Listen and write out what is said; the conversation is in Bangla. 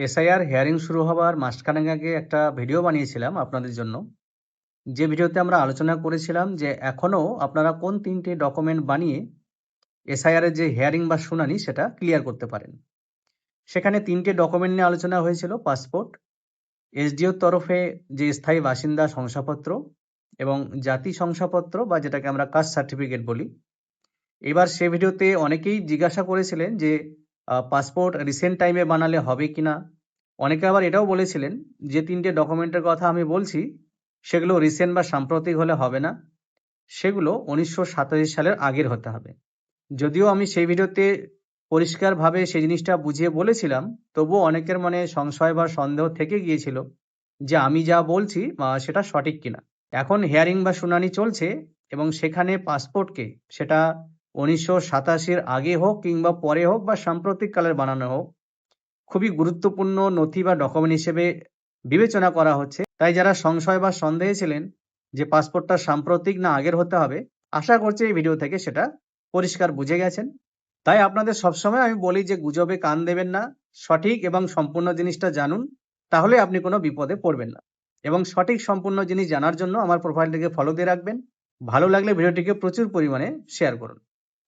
এসআইআর হিয়ারিং শুরু হবার মাসখানেক আগে একটা ভিডিও বানিয়েছিলাম আপনাদের জন্য। যে ভিডিওতে আমরা আলোচনা করেছিলাম যে এখনও আপনারা কোন ৩টে ডকুমেন্ট বানিয়ে এসআইআর এর যে হিয়ারিং বা শুনানি সেটা ক্লিয়ার করতে পারেন। সেখানে ৩টে ডকুমেন্ট নিয়ে আলোচনা হয়েছিল: পাসপোর্ট, এসডিওর তরফে যে স্থায়ী বাসিন্দা শংসাপত্র এবং জাতি শংসাপত্র বা যেটাকে আমরা কাস্ট সার্টিফিকেট বলি। এবার সে ভিডিওতে অনেকেই জিজ্ঞাসা করেছিলেন যে পাসপোর্ট রিসেন্ট টাইমে বানালে হবে কিনা। অনেকে আবার এটাও বলেছিলেন যে ৩টে ডকুমেন্টের কথা আমি বলছি সেগুলো রিসেন্ট বা সাম্প্রতিক হলে হবে না, সেগুলো ১৯৮৭ সালের আগের হতে হবে। যদিও আমি সেই ভিডিওতে পরিষ্কারভাবে সেই জিনিসটা বুঝিয়ে বলেছিলাম, তবুও অনেকের মনে সংশয় বা সন্দেহ থেকে গিয়েছিল যে আমি যা বলছি সেটা সঠিক কিনা। এখন হিয়ারিং বা শুনানি চলছে এবং সেখানে পাসপোর্টকে সেটা ১৯৮৭-র আগে হোক কিংবা পরে হোক বা সাম্প্রতিক কালের বানানো হোক, খুবই গুরুত্বপূর্ণ নথি বা ডকুমেন্ট হিসেবে বিবেচনা করা হচ্ছে। তাই যারা সংশয় বা সন্দেহে ছিলেন যে পাসপোর্টটা সাম্প্রতিক না আগের হতে হবে, আশা করছি এই ভিডিও থেকে সেটা পরিষ্কার বুঝে গেছেন। তাই আপনাদের সবসময় আমি বলি যে গুজবে কান দেবেন না, সঠিক এবং সম্পূর্ণ জিনিসটা জানুন, তাহলে আপনি কোনো বিপদে পড়বেন না। এবং সঠিক সম্পূর্ণ জিনিস জানার জন্য আমার প্রোফাইলটিকে ফলো দিয়ে রাখবেন। ভালো লাগলে ভিডিওটিকে প্রচুর পরিমাণে শেয়ার করুন।